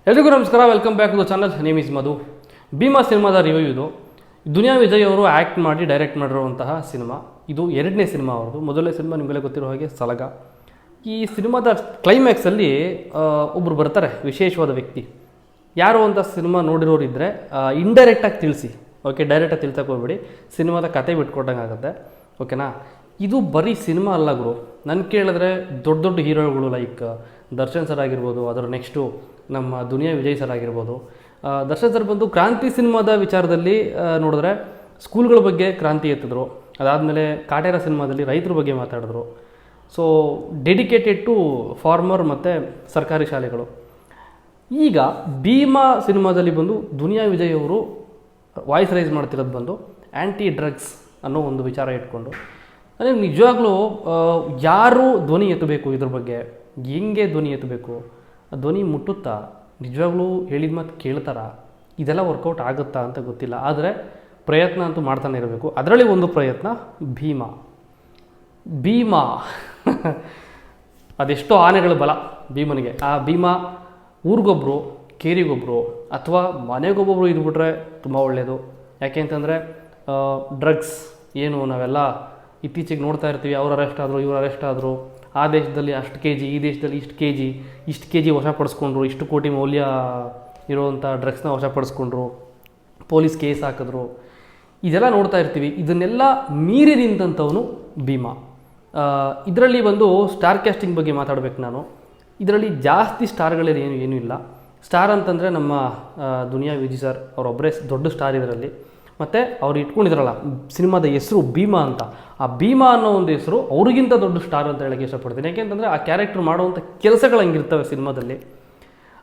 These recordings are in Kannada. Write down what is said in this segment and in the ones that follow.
ಎಲ್ರಿಗೂ ನಮಸ್ಕಾರ, welcome back to the channel. Name is Madhu. Bheema ಸಿನಿಮಾದ ರಿವ್ಯೂ ಇದು. ದುನಿಯಾ ವಿಜಯ್ ಅವರು ಆ್ಯಕ್ಟ್ ಮಾಡಿ ಡೈರೆಕ್ಟ್ ಮಾಡಿರುವಂತಹ ಸಿನಿಮಾ. ಇದು ಎರಡನೇ ಸಿನಿಮಾ ಅವ್ರದ್ದು. ಮೊದಲನೇ ಸಿನಿಮಾ ನಿಮಗೆಲ್ಲ ಗೊತ್ತಿರೋ ಹಾಗೆ ಸಲಗ. ಈ ಸಿನಿಮಾದ ಕ್ಲೈಮ್ಯಾಕ್ಸಲ್ಲಿ ಒಬ್ಬರು ಬರ್ತಾರೆ, ವಿಶೇಷವಾದ ವ್ಯಕ್ತಿ. ಯಾರು ಅಂತ ಸಿನಿಮಾ ನೋಡಿರೋರಿದ್ದರೆ ಇಂಡೈರೆಕ್ಟಾಗಿ ತಿಳಿಸಿ, ಓಕೆ? ಡೈರೆಕ್ಟಾಗಿ ತಿಳ್ಸಕ್ಕೆ ಹೋಗ್ಬೇಡಿ, ಸಿನಿಮಾದ ಕತೆ ಬಿಟ್ಕೊಟ್ಟಂಗೆ ಆಗುತ್ತೆ, ಓಕೆನಾ? ಇದು ಬರೀ ಸಿನಿಮಾ ಅಲ್ಲ ಗುರು. ನನ್ನ ಕೇಳಿದ್ರೆ ದೊಡ್ಡ ದೊಡ್ಡ ಹೀರೋಗಳು ಲೈಕ್ ದರ್ಶನ್ ಸರ್ ಆಗಿರ್ಬೋದು, ಅದರ ನೆಕ್ಸ್ಟು ನಮ್ಮ ದುನಿಯಾ ವಿಜಯ್ ಸರ್ ಆಗಿರ್ಬೋದು. ದರ್ಶನ್ ಸರ್ ಬಂದು ಕ್ರಾಂತಿ ಸಿನಿಮಾದ ವಿಚಾರದಲ್ಲಿ ನೋಡಿದ್ರೆ ಸ್ಕೂಲ್ಗಳ ಬಗ್ಗೆ ಕ್ರಾಂತಿ ಎತ್ತಿದ್ರು. ಅದಾದಮೇಲೆ ಕಾಟೇರ ಸಿನಿಮಾದಲ್ಲಿ ರೈತರ ಬಗ್ಗೆ ಮಾತಾಡಿದ್ರು. ಸೊ ಡೆಡಿಕೇಟೆಡ್ ಟು ಫಾರ್ಮರ್ ಮತ್ತು ಸರ್ಕಾರಿ ಶಾಲೆಗಳು. ಈಗ ಭೀಮಾ ಸಿನಿಮಾದಲ್ಲಿ ಬಂದು ದುನಿಯಾ ವಿಜಯ್ ಅವರು ವಾಯ್ಸ್ ರೈಸ್ ಮಾಡ್ತಿರೋದು ಬಂದು ಆ್ಯಂಟಿ ಡ್ರಗ್ಸ್ ಅನ್ನೋ ಒಂದು ವಿಚಾರ ಇಟ್ಕೊಂಡು. ಅಂದರೆ ನಿಜವಾಗ್ಲೂ ಯಾರು ಧ್ವನಿ ಎತ್ತಬೇಕು ಇದ್ರ ಬಗ್ಗೆ, ಹೆಂಗೆ ಧ್ವನಿ ಎತ್ತಬೇಕು, ಧ್ವನಿ ಮುಟ್ಟುತ್ತಾ, ನಿಜವಾಗ್ಲೂ ಹೇಳಿದ ಮಾತು ಕೇಳ್ತಾರಾ, ಇದೆಲ್ಲ ವರ್ಕೌಟ್ ಆಗುತ್ತಾ ಅಂತ ಗೊತ್ತಿಲ್ಲ. ಆದರೆ ಪ್ರಯತ್ನ ಅಂತೂ ಮಾಡ್ತಾನೆ ಇರಬೇಕು. ಅದರಲ್ಲಿ ಒಂದು ಪ್ರಯತ್ನ ಭೀಮಾ ಅದೆಷ್ಟೋ ಆನೆಗಳ ಬಲ ಭೀಮನಿಗೆ. ಆ ಭೀಮಾ ಊರಿಗೊಬ್ಬರು, ಕೇರಿಗೊಬ್ಬರು ಅಥವಾ ಮನೆಗೊಬ್ಬೊಬ್ಬರು ಇದ್ಬಿಟ್ರೆ ತುಂಬ ಒಳ್ಳೆಯದು. ಯಾಕೆ ಅಂತಂದರೆ ಡ್ರಗ್ಸ್ ಏನು ನಾವೆಲ್ಲ ಇತ್ತೀಚೆಗೆ ನೋಡ್ತಾ ಇರ್ತೀವಿ. ಅವ್ರು ಅರೆಸ್ಟ್ ಆದರು, ಇವ್ರು ಅರೆಸ್ಟ್ ಆದರು, ಆ ದೇಶದಲ್ಲಿ ಅಷ್ಟು ಕೆ ಜಿ, ಈ ದೇಶದಲ್ಲಿ ಇಷ್ಟು ಕೆ ಜಿ ವಶಪಡಿಸ್ಕೊಂಡ್ರು, ಇಷ್ಟು ಕೋಟಿ ಮೌಲ್ಯ ಇರುವಂಥ ಡ್ರಗ್ಸ್ನ ವಶಪಡಿಸ್ಕೊಂಡ್ರು, ಪೊಲೀಸ್ ಕೇಸ್ ಹಾಕಿದ್ರು, ಇದೆಲ್ಲ ನೋಡ್ತಾ ಇರ್ತೀವಿ. ಇದನ್ನೆಲ್ಲ ಮೀರಿ ನಿಂತಂಥವನು ಭೀಮಾ. ಇದರಲ್ಲಿ ಒಂದು ಸ್ಟಾರ್ ಕ್ಯಾಸ್ಟಿಂಗ್ ಬಗ್ಗೆ ಮಾತಾಡಬೇಕು ನಾನು. ಇದರಲ್ಲಿ ಜಾಸ್ತಿ ಸ್ಟಾರ್ಗಳೇನು ಏನೂ ಇಲ್ಲ. ಸ್ಟಾರ್ ಅಂತಂದರೆ ನಮ್ಮ ದುನಿಯಾ ವಿಜಯ್ ಸರ್ ಅವರೊಬ್ಬರೇ ದೊಡ್ಡ ಸ್ಟಾರ್ ಇದರಲ್ಲಿ. ಮತ್ತು ಅವ್ರು ಇಟ್ಕೊಂಡಿದ್ರಲ್ಲ ಸಿನಿಮಾದ ಹೆಸರು ಭೀಮಾ ಅಂತ, ಆ ಭೀಮಾ ಅನ್ನೋ ಒಂದು ಹೆಸರು ಅವ್ರಿಗಿಂತ ದೊಡ್ಡ ಸ್ಟಾರ್ ಅಂತ ಹೇಳೋಕ್ಕೆ ಇಷ್ಟಪಡ್ತೀನಿ. ಯಾಕೆಂತಂದರೆ ಆ ಕ್ಯಾರೆಕ್ಟರ್ ಮಾಡುವಂಥ ಕೆಲಸಗಳು ಹಂಗಿರ್ತವೆ ಸಿನಿಮಾದಲ್ಲಿ.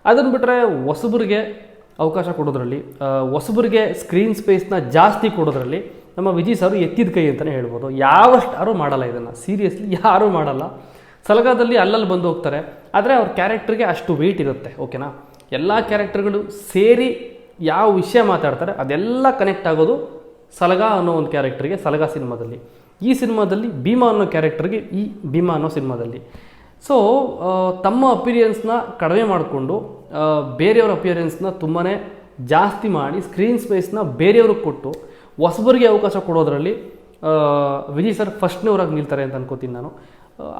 ಅದನ್ನು ಬಿಟ್ಟರೆ ಹೊಸಬರಿಗೆ ಅವಕಾಶ ಕೊಡೋದ್ರಲ್ಲಿ, ಹೊಸಬರಿಗೆ ಸ್ಕ್ರೀನ್ ಸ್ಪೇಸ್ನ ಜಾಸ್ತಿ ಕೊಡೋದ್ರಲ್ಲಿ ನಮ್ಮ ವಿಜಯ್ ಸರ್ ಎತ್ತಿದ ಕೈ ಅಂತಲೇ ಹೇಳ್ಬೋದು. ಯಾವ ಸ್ಟಾರು ಮಾಡಲ್ಲ ಇದನ್ನು, ಸೀರಿಯಸ್ಲಿ ಯಾರೂ ಮಾಡಲ್ಲ. ಸಲಗಾದಲ್ಲಿ ಅಲ್ಲಲ್ಲಿ ಬಂದು ಹೋಗ್ತಾರೆ, ಆದರೆ ಅವ್ರ ಕ್ಯಾರೆಕ್ಟರ್ಗೆ ಅಷ್ಟು ವೆಯ್ಟ್ ಇರುತ್ತೆ, ಓಕೆನಾ? ಎಲ್ಲ ಕ್ಯಾರೆಕ್ಟರ್ಗಳು ಸೇರಿ ಯಾವ ವಿಷಯ ಮಾತಾಡ್ತಾರೆ ಅದೆಲ್ಲ ಕನೆಕ್ಟ್ ಆಗೋದು ಸಲಗ ಅನ್ನೋ ಒಂದು ಕ್ಯಾರೆಕ್ಟರ್ಗೆ, ಸಲಗ ಸಿನಿಮಾದಲ್ಲಿ. ಈ ಸಿನಿಮಾದಲ್ಲಿ ಭೀಮಾ ಅನ್ನೋ ಕ್ಯಾರೆಕ್ಟರ್ಗೆ, ಈ ಭೀಮಾ ಅನ್ನೋ ಸಿನಿಮಾದಲ್ಲಿ. ಸೊ ತಮ್ಮ ಅಪಿರಿಯನ್ಸ್ನ ಕಡಿಮೆ ಮಾಡಿಕೊಂಡು ಬೇರೆಯವ್ರ ಅಪಿಯರೆನ್ಸ್ನ ತುಂಬಾ ಜಾಸ್ತಿ ಮಾಡಿ ಸ್ಕ್ರೀನ್ ಸ್ಪೇಸ್ನ ಬೇರೆಯವ್ರಿಗೆ ಕೊಟ್ಟು ಹೊಸಬರಿಗೆ ಅವಕಾಶ ಕೊಡೋದ್ರಲ್ಲಿ ವಿಜಯ್ ಸರ್ ಫಸ್ಟ್ನೇವ್ರಾಗಿ ನಿಲ್ತಾರೆ ಅಂತ ಅನ್ಕೋತೀನಿ ನಾನು.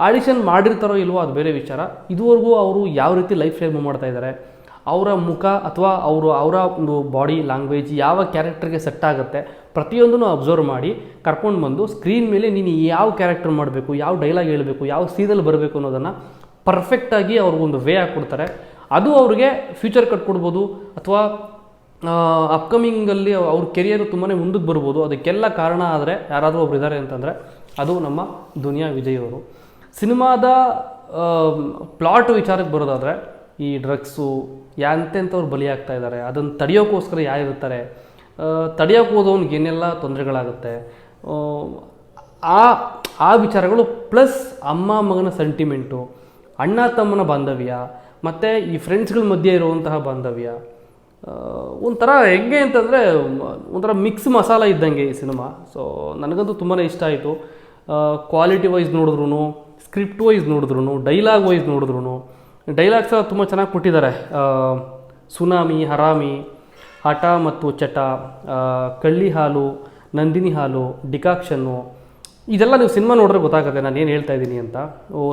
ಆಡಿಷನ್ ಮಾಡಿರ್ತಾರೋ ಇಲ್ವೋ ಅದು ಬೇರೆ ವಿಚಾರ. ಇದುವರೆಗೂ ಅವರು ಯಾವ ರೀತಿ ಲೈಫ್ ಸ್ಟೈಲ್ ಮೂವ್ ಮಾಡ್ತಾ ಇದ್ದಾರೆ, ಅವರ ಮುಖ ಅಥವಾ ಅವರ ಒಂದು ಬಾಡಿ ಲ್ಯಾಂಗ್ವೇಜ್ ಯಾವ ಕ್ಯಾರೆಕ್ಟರ್ಗೆ ಸೆಟ್ ಆಗುತ್ತೆ ಪ್ರತಿಯೊಂದನ್ನು ಅಬ್ಸರ್ವ್ ಮಾಡಿ ಕರ್ಕೊಂಡು ಬಂದು ಸ್ಕ್ರೀನ್ ಮೇಲೆ ನೀನು ಯಾವ ಕ್ಯಾರೆಕ್ಟರ್ ಮಾಡಬೇಕು, ಯಾವ ಡೈಲಾಗ್ ಹೇಳಬೇಕು, ಯಾವ ಸೀನಲ್ಲಿ ಬರಬೇಕು ಅನ್ನೋದನ್ನು ಪರ್ಫೆಕ್ಟಾಗಿ ಅವ್ರಿಗೊಂದು ವೇ ಹಾಕ್ಕೊಡ್ತಾರೆ. ಅದು ಅವ್ರಿಗೆ ಫ್ಯೂಚರ್ ಕಟ್ಕೊಡ್ಬೋದು ಅಥವಾ ಅಪ್ಕಮಿಂಗಲ್ಲಿ ಅವ್ರ ಕೆರಿಯರು ತುಂಬಾ ಮುಂದಕ್ಕೆ ಬರ್ಬೋದು. ಅದಕ್ಕೆಲ್ಲ ಕಾರಣ ಆದರೆ ಯಾರಾದರೂ ಒಬ್ರು ಇದ್ದಾರೆ ಅಂತಂದರೆ ಅದು ನಮ್ಮ ದುನಿಯಾ ವಿಜಯ್ ಅವರು. ಸಿನಿಮಾದ ಪ್ಲಾಟ್ ವಿಚಾರಕ್ಕೆ ಬರೋದಾದರೆ ಈ ಡ್ರಗ್ಸು ಎಂತೆಂಥವ್ರು ಬಲಿಯಾಗ್ತಾ ಇದ್ದಾರೆ, ಅದನ್ನು ತಡೆಯೋಕ್ಕೋಸ್ಕರ ಯಾರಿರ್ತಾರೆ, ತಡೆಯೋಕ್ಕೆ ಹೋದವ್ನಿಗೆ ಏನೆಲ್ಲ ತೊಂದರೆಗಳಾಗುತ್ತೆ, ಆ ವಿಚಾರಗಳು ಪ್ಲಸ್ ಅಮ್ಮ ಮಗನ ಸೆಂಟಿಮೆಂಟು, ಅಣ್ಣ ತಮ್ಮನ ಬಾಂಧವ್ಯ ಮತ್ತು ಈ ಫ್ರೆಂಡ್ಸ್ಗಳ ಮಧ್ಯೆ ಇರುವಂತಹ ಬಾಂಧವ್ಯ, ಒಂಥರ ಹೆಂಗೆ ಅಂತಂದರೆ ಒಂಥರ ಮಿಕ್ಸ್ ಮಸಾಲ ಇದ್ದಂಗೆ ಈ ಸಿನಿಮಾ. ಸೊ ನನಗಂತೂ ತುಂಬಾ ಇಷ್ಟ ಆಯಿತು. ಕ್ವಾಲಿಟಿ ವೈಸ್ ನೋಡಿದ್ರು, ಸ್ಕ್ರಿಪ್ಟ್ ವೈಸ್ ನೋಡಿದ್ರು, ಡೈಲಾಗ್ ವೈಸ್ ನೋಡಿದ್ರು, ಡೈಲಾಗ್ಸ ತುಂಬ ಚೆನ್ನಾಗಿ ಕೊಟ್ಟಿದ್ದಾರೆ. ಸುನಾಮಿ, ಹರಾಮಿ, ಹಠ ಮತ್ತು ಚಟ, ಕಳ್ಳಿ ಹಾಲು, ನಂದಿನಿ ಹಾಲು, ಡಿಕಾಕ್ಷನ್ನು, ಇದೆಲ್ಲ ನೀವು ಸಿನಿಮಾ ನೋಡಿದ್ರೆ ಗೊತ್ತಾಗುತ್ತೆ ನಾನು ಏನು ಹೇಳ್ತಾ ಇದ್ದೀನಿ ಅಂತ.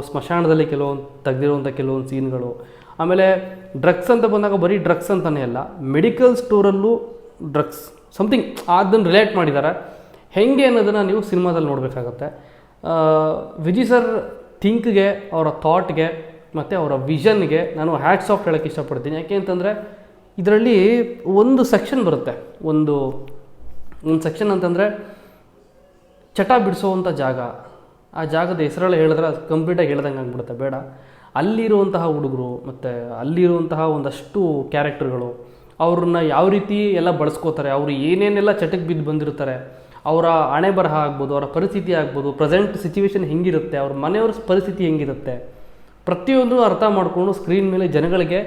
ಸ್ಮಶಾನದಲ್ಲಿ ಕೆಲವೊಂದು ತೆಗೆದಿರುವಂಥ ಕೆಲವೊಂದು ಸೀನ್ಗಳು. ಆಮೇಲೆ ಡ್ರಗ್ಸ್ ಅಂತ ಬಂದಾಗ ಬರೀ ಡ್ರಗ್ಸ್ ಅಂತಲೇ ಅಲ್ಲ, ಮೆಡಿಕಲ್ ಸ್ಟೋರಲ್ಲೂ ಡ್ರಗ್ಸ್ ಸಮಥಿಂಗ್ ಅದನ್ನು ರಿಲೇಟ್ ಮಾಡಿದ್ದಾರೆ. ಹೆಂಗೆ ಅನ್ನೋದನ್ನು ನೀವು ಸಿನಿಮಾದಲ್ಲಿ ನೋಡಬೇಕಾಗತ್ತೆ. ವಿಜಯ್ ಸರ್ ಥಿಂಕ್ಗೆ, ಅವರ ಥಾಟ್ಗೆ ಮತ್ತು ಅವರ ವಿಷನ್ಗೆ ನಾನು ಹ್ಯಾಟ್ಸ್ ಆಫ್ ಹೇಳೋಕ್ಕೆ ಇಷ್ಟಪಡ್ತೀನಿ. ಯಾಕೆ ಅಂತಂದರೆ ಇದರಲ್ಲಿ ಒಂದು ಸೆಕ್ಷನ್ ಬರುತ್ತೆ, ಒಂದು ಸೆಕ್ಷನ್ ಅಂತಂದರೆ ಚಟ ಬಿಡಿಸೋವಂಥ ಜಾಗ. ಆ ಜಾಗದ ಹೆಸರೆಲ್ಲ ಹೇಳಿದ್ರೆ ಅದು ಕಂಪ್ಲೀಟಾಗಿ ಹೇಳ್ದಂಗೆ ಆಗಿಬಿಡುತ್ತೆ, ಬೇಡ. ಅಲ್ಲಿರುವಂತಹ ಹುಡುಗರು ಮತ್ತು ಅಲ್ಲಿರುವಂತಹ ಒಂದಷ್ಟು ಕ್ಯಾರೆಕ್ಟರ್ಗಳು ಅವ್ರನ್ನ ಯಾವ ರೀತಿ ಎಲ್ಲ ಬಳಸ್ಕೋತಾರೆ, ಅವರು ಏನೇನೆಲ್ಲ ಚಟಕ್ಕೆ ಬಿದ್ದು ಬಂದಿರ್ತಾರೆ, ಅವರ ಹಣೆ ಬರಹ ಆಗ್ಬೋದು, ಅವರ ಪರಿಸ್ಥಿತಿ ಆಗ್ಬೋದು, ಪ್ರೆಸೆಂಟ್ ಸಿಚುವೇಶನ್ ಹೆಂಗಿರುತ್ತೆ, ಅವ್ರ ಮನೆಯವ್ರ ಪರಿಸ್ಥಿತಿ ಹೆಂಗಿರುತ್ತೆ, ಪ್ರತಿಯೊಂದು ಅರ್ಥ ಮಾಡಿಕೊಂಡು ಸ್ಕ್ರೀನ್ ಮೇಲೆ ಜನಗಳಿಗೆ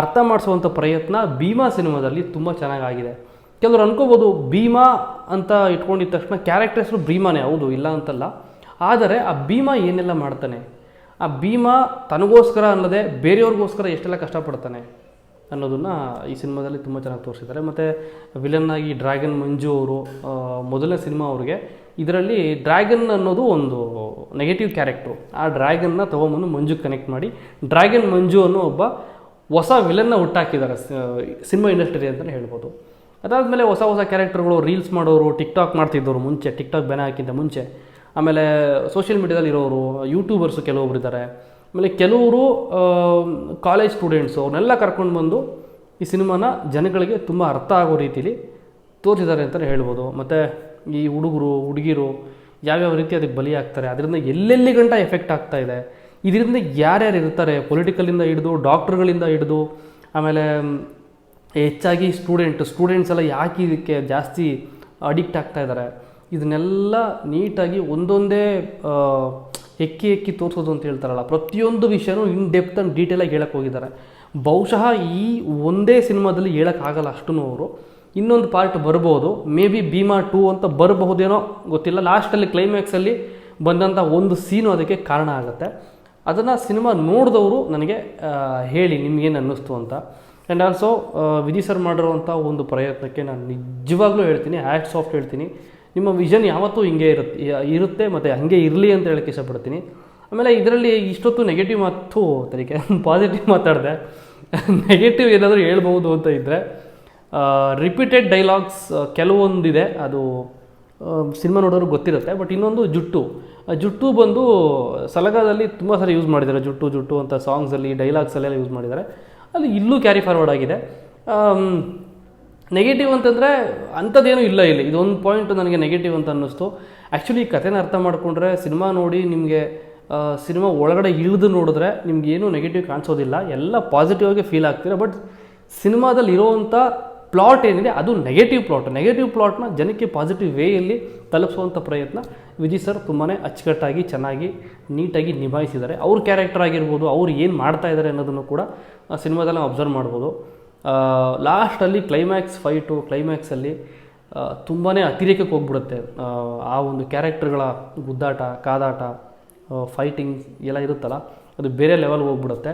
ಅರ್ಥ ಮಾಡಿಸುವಂಥ ಪ್ರಯತ್ನ ಭೀಮಾ ಸಿನಿಮಾದಲ್ಲಿ ತುಂಬ ಚೆನ್ನಾಗಾಗಿದೆ. ಕೆಲವರು ಅನ್ಕೋಬೋದು ಭೀಮಾ ಅಂತ ಇಟ್ಕೊಂಡಿದ್ದ ತಕ್ಷಣ ಕ್ಯಾರೆಕ್ಟರ್ ಹೆಸರು ಭೀಮಾನೇ, ಹೌದು, ಇಲ್ಲ ಅಂತಲ್ಲ. ಆದರೆ ಆ ಭೀಮಾ ಏನೆಲ್ಲ ಮಾಡ್ತಾನೆ, ಆ ಭೀಮಾ ತನಗೋಸ್ಕರ ಅನ್ನದೇ ಬೇರೆಯವ್ರಿಗೋಸ್ಕರ ಎಷ್ಟೆಲ್ಲ ಕಷ್ಟಪಡ್ತಾನೆ, ಅನ್ನೋದನ್ನು ಈ ಸಿನಿಮಾದಲ್ಲಿ ತುಂಬ ಚೆನ್ನಾಗಿ ತೋರಿಸಿದ್ದಾರೆ. ಮತ್ತು ವಿಲನ್ನಾಗಿ ಡ್ರ್ಯಾಗನ್ ಮಂಜು ಅವರು ಮೊದಲನೇ ಸಿನಿಮಾ ಅವ್ರಿಗೆ ಇದರಲ್ಲಿ ಡ್ರ್ಯಾಗನ್ ಅನ್ನೋದು ಒಂದು ನೆಗೆಟಿವ್ ಕ್ಯಾರೆಕ್ಟ್ರು. ಆ ಡ್ರ್ಯಾಗನ್ನ ತೊಗೊಂಬಂದು ಮಂಜುಗೆ ಕನೆಕ್ಟ್ ಮಾಡಿ ಡ್ರ್ಯಾಗನ್ ಮಂಜು ಅನ್ನೋ ಒಬ್ಬ ಹೊಸ ವಿಲನ್ನ ಹುಟ್ಟಾಕಿದ್ದಾರೆ ಸಿನಿಮಾ ಇಂಡಸ್ಟ್ರಿ ಅಂತಲೇ ಹೇಳ್ಬೋದು. ಅದಾದಮೇಲೆ ಹೊಸ ಹೊಸ ಕ್ಯಾರೆಕ್ಟರ್ಗಳು ರೀಲ್ಸ್ ಮಾಡೋರು, ಟಿಕ್ಟಾಕ್ ಮಾಡ್ತಿದ್ದವರು ಮುಂಚೆ, ಟಿಕ್ಟಾಕ್ ಬ್ಯಾನ್ ಹಾಕಿದ್ದ ಮುಂಚೆ, ಆಮೇಲೆ ಸೋಷಿಯಲ್ ಮೀಡ್ಯಾದಲ್ಲಿ ಇರೋರು, ಯೂಟ್ಯೂಬರ್ಸು ಕೆಲವೊಬ್ರು ಇದ್ದಾರೆ, ಆಮೇಲೆ ಕೆಲವರು ಕಾಲೇಜ್ ಸ್ಟೂಡೆಂಟ್ಸು, ಅವ್ರನ್ನೆಲ್ಲ ಕರ್ಕೊಂಡು ಬಂದು ಈ ಸಿನಿಮಾನ ಜನಗಳಿಗೆ ತುಂಬ ಅರ್ಥ ಆಗೋ ರೀತಿಲಿ ತೋರಿಸಿದ್ದಾರೆ ಅಂತಲೇ ಹೇಳ್ಬೋದು. ಮತ್ತು ಈ ಹುಡುಗರು ಹುಡುಗಿರು ಯಾವ್ಯಾವ ರೀತಿ ಅದಕ್ಕೆ ಬಲಿ ಆಗ್ತಾರೆ, ಅದರಿಂದ ಎಲ್ಲೆಲ್ಲಿ ಗಂಟ ಎಫೆಕ್ಟ್ ಆಗ್ತಾ ಇದೆ, ಇದರಿಂದ ಯಾರ್ಯಾರು ಇರ್ತಾರೆ, ಪೊಲಿಟಿಕಲಿಂದ ಹಿಡಿದು ಡಾಕ್ಟ್ರುಗಳಿಂದ ಹಿಡಿದು, ಆಮೇಲೆ ಹೆಚ್ಚಾಗಿ ಸ್ಟೂಡೆಂಟ್ಸ್ ಎಲ್ಲ ಯಾಕೆ ಇದಕ್ಕೆ ಜಾಸ್ತಿ ಅಡಿಕ್ಟ್ ಆಗ್ತಾ ಇದ್ದಾರೆ, ಇದನ್ನೆಲ್ಲ ನೀಟಾಗಿ ಒಂದೊಂದೇ ಎಕ್ಕಿ ತೋರಿಸೋದು ಅಂತ ಹೇಳ್ತಾರಲ್ಲ, ಪ್ರತಿಯೊಂದು ವಿಷಯನೂ ಇನ್ ಡೆಪ್ತ್ ಆ್ಯಂಡ್ ಡೀಟೇಲಾಗಿ ಹೇಳಕ್ಕೆ ಹೋಗಿದ್ದಾರೆ. ಬಹುಶಃ ಈ ಒಂದೇ ಸಿನಿಮಾದಲ್ಲಿ ಹೇಳೋಕ್ಕಾಗಲ್ಲ ಅಷ್ಟೂ. ಅವರು ಇನ್ನೊಂದು ಪಾರ್ಟ್ ಬರ್ಬೋದು, ಮೇ ಬಿ ಭೀಮಾ 2 ಅಂತ ಬರಬಹುದೇನೋ ಗೊತ್ತಿಲ್ಲ. ಲಾಸ್ಟಲ್ಲಿ ಕ್ಲೈಮ್ಯಾಕ್ಸಲ್ಲಿ ಬಂದಂಥ ಒಂದು ಸೀನು ಅದಕ್ಕೆ ಕಾರಣ ಆಗುತ್ತೆ. ಅದನ್ನು ಸಿನಿಮಾ ನೋಡಿದವರು ನನಗೆ ಹೇಳಿ ನಿಮಗೇನು ಅನ್ನಿಸ್ತು ಅಂತ. ಆ್ಯಂಡ್ ಆಲ್ಸೋ ವಿಜಯ್ ಸರ್ ಮಾಡಿರೋವಂಥ ಒಂದು ಪ್ರಯತ್ನಕ್ಕೆ ನಾನು ನಿಜವಾಗ್ಲೂ ಹೇಳ್ತೀನಿ, ಹ್ಯಾಟ್ಸ್ ಆಫ್ ಹೇಳ್ತೀನಿ. ನಿಮ್ಮ ವಿಷನ್ ಯಾವತ್ತೂ ಹಿಂಗೆ ಇರುತ್ತೆ ಮತ್ತು ಹಾಗೆ ಇರಲಿ ಅಂತ ಹೇಳೋಕ್ಕೆ ಇಷ್ಟಪಡ್ತೀನಿ. ಆಮೇಲೆ ಇದರಲ್ಲಿ ಇಷ್ಟೊತ್ತು ನೆಗೆಟಿವ್ ಮಾತು ತರೀಕೆ ಪಾಸಿಟಿವ್ ಮಾತಾಡಿದೆ. ನೆಗೆಟಿವ್ ಏನಾದರೂ ಹೇಳ್ಬೋದು ಅಂತ ಇದ್ದರೆ, ರಿಪೀಟೆಡ್ ಡೈಲಾಗ್ಸ್ ಕೆಲವೊಂದಿದೆ, ಅದು ಸಿನಿಮಾ ನೋಡೋರು ಗೊತ್ತಿರುತ್ತೆ. ಬಟ್ ಇನ್ನೊಂದು ಜುಟ್ಟು ಬಂದು ಸಲಗಾದಲ್ಲಿ ತುಂಬ ಸರಿ ಯೂಸ್ ಮಾಡಿದ್ದಾರೆ. ಜುಟ್ಟು ಅಂತ ಸಾಂಗ್ಸಲ್ಲಿ ಡೈಲಾಗ್ಸಲ್ಲೆಲ್ಲ ಯೂಸ್ ಮಾಡಿದ್ದಾರೆ. ಅಲ್ಲಿ ಇಲ್ಲೂ ಕ್ಯಾರಿ ಫಾರ್ವರ್ಡ್ ಆಗಿದೆ. ನೆಗೆಟಿವ್ ಅಂತಂದರೆ ಅಂಥದ್ದೇನೂ ಇಲ್ಲ ಇಲ್ಲಿ. ಇದೊಂದು ಪಾಯಿಂಟ್ ನನಗೆ ನೆಗೆಟಿವ್ ಅಂತ ಅನ್ನಿಸ್ತು. ಆ್ಯಕ್ಚುಲಿ ಈ ಕಥೆನ ಅರ್ಥ ಮಾಡಿಕೊಂಡ್ರೆ, ಸಿನಿಮಾ ನೋಡಿ ನಿಮಗೆ ಸಿನಿಮಾ ಒಳಗಡೆ ಇಳಿದು ನೋಡಿದ್ರೆ ನಿಮಗೇನು ನೆಗೆಟಿವ್ ಕಾಣಿಸೋದಿಲ್ಲ, ಎಲ್ಲ ಪಾಸಿಟಿವ್ ಆಗಿ ಫೀಲ್ ಆಗ್ತೀರ. ಬಟ್ ಸಿನಿಮಾದಲ್ಲಿ ಇರೋವಂಥ ಪ್ಲಾಟ್ ಏನಿದೆ ಅದು ನೆಗೆಟಿವ್ ಪ್ಲಾಟ್ನ ಜನಕ್ಕೆ ಪಾಸಿಟಿವ್ ವೇಯಲ್ಲಿ ತಲುಪಿಸುವಂಥ ಪ್ರಯತ್ನ ವಿಜಯ್ ಸರ್ ತುಂಬಾ ಅಚ್ಚುಕಟ್ಟಾಗಿ ಚೆನ್ನಾಗಿ ನೀಟಾಗಿ ನಿಭಾಯಿಸಿದ್ದಾರೆ. ಅವ್ರ ಕ್ಯಾರೆಕ್ಟರ್ ಆಗಿರ್ಬೋದು, ಅವ್ರು ಏನು ಮಾಡ್ತಾ ಇದ್ದಾರೆ ಅನ್ನೋದನ್ನು ಕೂಡ ಸಿನಿಮಾದಲ್ಲಿ ನಾವು ಅಬ್ಸರ್ವ್ ಮಾಡ್ಬೋದು. ಲಾಸ್ಟಲ್ಲಿ ಕ್ಲೈಮ್ಯಾಕ್ಸಲ್ಲಿ ತುಂಬಾ ಅತಿರೇಕಕ್ಕೆ ಹೋಗ್ಬಿಡುತ್ತೆ. ಆ ಒಂದು ಕ್ಯಾರೆಕ್ಟರ್ಗಳ ಗುದ್ದಾಟ, ಕಾದಾಟ, ಫೈಟಿಂಗ್ ಎಲ್ಲ ಇರುತ್ತಲ್ಲ, ಅದು ಬೇರೆ ಲೆವೆಲ್ಗೆ ಹೋಗ್ಬಿಡುತ್ತೆ.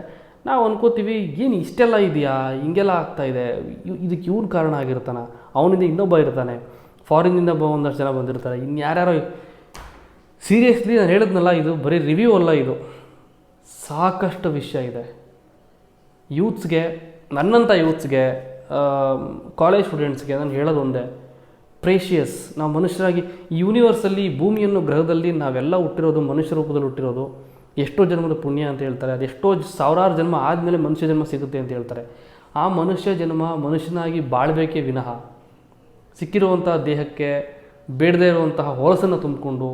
ನಾವು ಅನ್ಕೋತೀವಿ ಏನು ಇಷ್ಟೆಲ್ಲ ಇದೆಯಾ, ಹಿಂಗೆಲ್ಲ ಆಗ್ತಾಯಿದೆ, ಇದಕ್ಕೆ ಇವ್ನು ಕಾರಣ ಆಗಿರ್ತಾನೆ, ಅವನಿಂದ ಇನ್ನೊಬ್ಬ ಇರ್ತಾನೆ, ಫಾರಿನ್ನಿಂದ ಒಂದಷ್ಟು ಜನ ಬಂದಿರ್ತಾರೆ, ಇನ್ಯಾರ್ಯಾರೋ. ಸೀರಿಯಸ್ಲಿ ನಾನು ಹೇಳಿದ್ನಲ್ಲ, ಇದು ಬರೀ ರಿವ್ಯೂ ಅಲ್ಲ, ಇದು ಸಾಕಷ್ಟು ವಿಷಯ ಇದೆ. ನನ್ನಂಥ ಯೂತ್ಸ್ಗೆ, ಕಾಲೇಜ್ ಸ್ಟೂಡೆಂಟ್ಸ್ಗೆ ನಾನು ಹೇಳೋದು ಒಂದೇ, ಪ್ರೇಷಿಯಸ್. ನಾವು ಮನುಷ್ಯರಾಗಿ ಈ ಯೂನಿವರ್ಸಲ್ಲಿ, ಭೂಮಿಯನ್ನು ಗ್ರಹದಲ್ಲಿ ನಾವೆಲ್ಲ ಹುಟ್ಟಿರೋದು ಮನುಷ್ಯ ರೂಪದಲ್ಲಿ ಹುಟ್ಟಿರೋದು ಎಷ್ಟೋ ಜನ್ಮದ ಪುಣ್ಯ ಅಂತ ಹೇಳ್ತಾರೆ. ಅದೆಷ್ಟೋ ಸಾವಿರಾರು ಜನ್ಮ ಆದಮೇಲೆ ಮನುಷ್ಯ ಜನ್ಮ ಸಿಗುತ್ತೆ ಅಂತ ಹೇಳ್ತಾರೆ. ಆ ಮನುಷ್ಯ ಜನ್ಮ ಮನುಷ್ಯನಾಗಿ ಬಾಳಬೇಕೇ ವಿನಃ ಸಿಕ್ಕಿರುವಂಥ ದೇಹಕ್ಕೆ ಬೇಡದೇ ಇರುವಂತಹ ಹೊಲಸನ್ನು ತುಂಬಿಕೊಂಡು,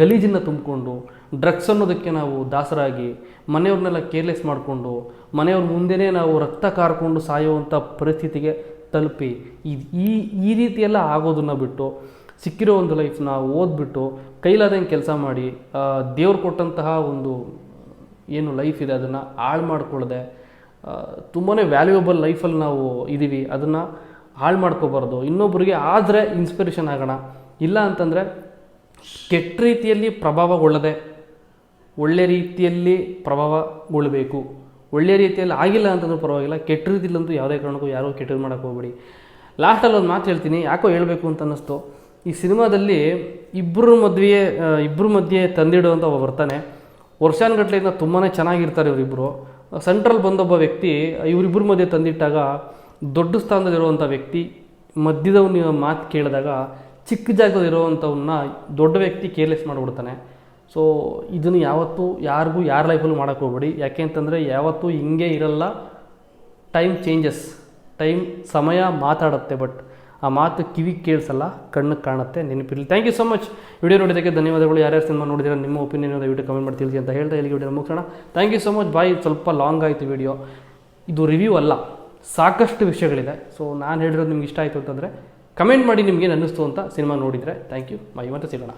ಗಲೀಜನ್ನು ತುಂಬಿಕೊಂಡು, ಡ್ರಗ್ಸ್ ಅನ್ನೋದಕ್ಕೆ ನಾವು ದಾಸರಾಗಿ, ಮನೆಯವ್ರನ್ನೆಲ್ಲ ಕೇರ್ಲೆಸ್ ಮಾಡಿಕೊಂಡು, ಮನೆಯವ್ರ ಮುಂದೆನೇ ನಾವು ರಕ್ತ ಕಾರ್ಕೊಂಡು ಸಾಯುವಂಥ ಪರಿಸ್ಥಿತಿಗೆ ತಲುಪಿ, ಈ ರೀತಿಯೆಲ್ಲ ಆಗೋದನ್ನು ಬಿಟ್ಟು, ಸಿಕ್ಕಿರೋ ಒಂದು ಲೈಫ್ನ ಓದ್ಬಿಟ್ಟು ಕೈಲಾದಂಗೆ ಕೆಲಸ ಮಾಡಿ, ದೇವ್ರು ಕೊಟ್ಟಂತಹ ಒಂದು ಏನು ಲೈಫ್ ಇದೆ ಅದನ್ನು ಹಾಳು ಮಾಡಿಕೊಳ್ಳದೆ, ತುಂಬಾ ವ್ಯಾಲ್ಯೂಯಬಲ್ ಲೈಫಲ್ಲಿ ನಾವು ಇದ್ದೀವಿ, ಅದನ್ನು ಹಾಳು ಮಾಡ್ಕೋಬಾರ್ದು. ಇನ್ನೊಬ್ಬರಿಗೆ ಆದರೆ ಇನ್ಸ್ಪಿರೇಷನ್ ಆಗೋಣ, ಇಲ್ಲ ಅಂತಂದರೆ ಕೆಟ್ಟ ರೀತಿಯಲ್ಲಿ ಪ್ರಭಾವಗೊಳ್ಳದೆ ಒಳ್ಳೆ ರೀತಿಯಲ್ಲಿ ಪ್ರಭಾವಗೊಳ್ಳಬೇಕು. ಒಳ್ಳೆಯ ರೀತಿಯಲ್ಲಿ ಆಗಿಲ್ಲ ಅಂತಂದ್ರೂ ಪರವಾಗಿಲ್ಲ, ಕೆಟ್ಟ ರೀತಿಯಲ್ಲಂತೂ ಯಾವುದೇ ಕಾರಣಕ್ಕೂ ಯಾರೋ ಕೆಟ್ಟದ್ದು ಮಾಡೋಕ್ಕೆ ಹೋಗ್ಬೇಡಿ. ಲಾಸ್ಟಲ್ಲಿ ಒಂದು ಮಾತು ಹೇಳ್ತೀನಿ, ಯಾಕೋ ಹೇಳಬೇಕು ಅಂತ ಅನ್ನಿಸ್ತು. ಈ ಸಿನಿಮಾದಲ್ಲಿ ಇಬ್ಬರ ಮಧ್ಯೆ ತಂದಿಡುವಂಥ ಒಬ್ಬ ಬರ್ತಾನೆ. ವರ್ಷಾನುಗಟ್ಲೆಯಿಂದ ತುಂಬಾ ಚೆನ್ನಾಗಿರ್ತಾರೆ ಇವರಿಬ್ಬರು. ಸೆಂಟ್ರಲ್ ಬಂದೊಬ್ಬ ವ್ಯಕ್ತಿ ಇವರಿಬ್ಬರ ಮಧ್ಯೆ ತಂದಿಟ್ಟಾಗ, ದೊಡ್ಡ ಸ್ಥಾನದಲ್ಲಿರುವಂಥ ವ್ಯಕ್ತಿ ಮಧ್ಯದವನ್ನ ಮಾತು ಕೇಳಿದಾಗ ಚಿಕ್ಕ ಜಾಗದಲ್ಲಿರುವಂಥವನ್ನ ದೊಡ್ಡ ವ್ಯಕ್ತಿ ಕೇರ್ಲೆಸ್ ಮಾಡಿಬಿಡ್ತಾನೆ. ಸೊ ಇದನ್ನು ಯಾವತ್ತೂ ಯಾರಿಗೂ ಯಾರ ಲೈಫಲ್ಲೂ ಮಾಡೋಕ್ಕೆ ಹೋಗ್ಬೇಡಿ. ಯಾಕೆ ಅಂತಂದರೆ ಯಾವತ್ತೂ ಹಿಂಗೆ ಇರಲ್ಲ. ಟೈಮ್ ಚೇಂಜಸ್, ಸಮಯ ಮಾತಾಡುತ್ತೆ, ಬಟ್ ಆ ಮಾತು ಕಿವಿಗೆ ಕೇಳಿಸಲ್ಲ, ಕಣ್ಣಿಗೆ ಕಾಣುತ್ತೆ. ನೆನಪಿರಲಿ. Thank you so much. Video ನೋಡಿದ್ದಕ್ಕೆ ಧನ್ಯವಾದಗಳು. ಯಾರ್ಯಾರು ಸಿನಿಮಾ ನೋಡಿದ್ರೆ ನಿಮ್ಮ ಒಪಿನಿಯನ್ ದಯವಿಟ್ಟು ಕಮೆಂಟ್ ಮಾಡಿ ತಿಳಿಸಿ ಅಂತ ಹೇಳ್ತಾ ಇಲ್ಲಿ ವಿಡಿಯೋ ಮುಗಿಸೋಣ. Thank you so much. Bye, ಸ್ವಲ್ಪ ಲಾಂಗ್ ಆಯಿತು ವಿಡಿಯೋ. ಇದು ರಿವ್ಯೂ ಅಲ್ಲ, ಸಾಕಷ್ಟು ವಿಷಯಗಳಿದೆ. ಸೊ ನಾನು ಹೇಳಿರೋದು ನಿಮ್ಗೆ ಇಷ್ಟ ಆಯಿತು ಅಂತಂದರೆ ಕಮೆಂಟ್ ಮಾಡಿ ನಿಮಗೇನು ಅನ್ನಿಸ್ತು ಅಂತ ಸಿನಿಮಾ ನೋಡಿದರೆ. Thank you. ಬಾಯ್, ಮತ್ತೆ ಸಿಗೋಣ.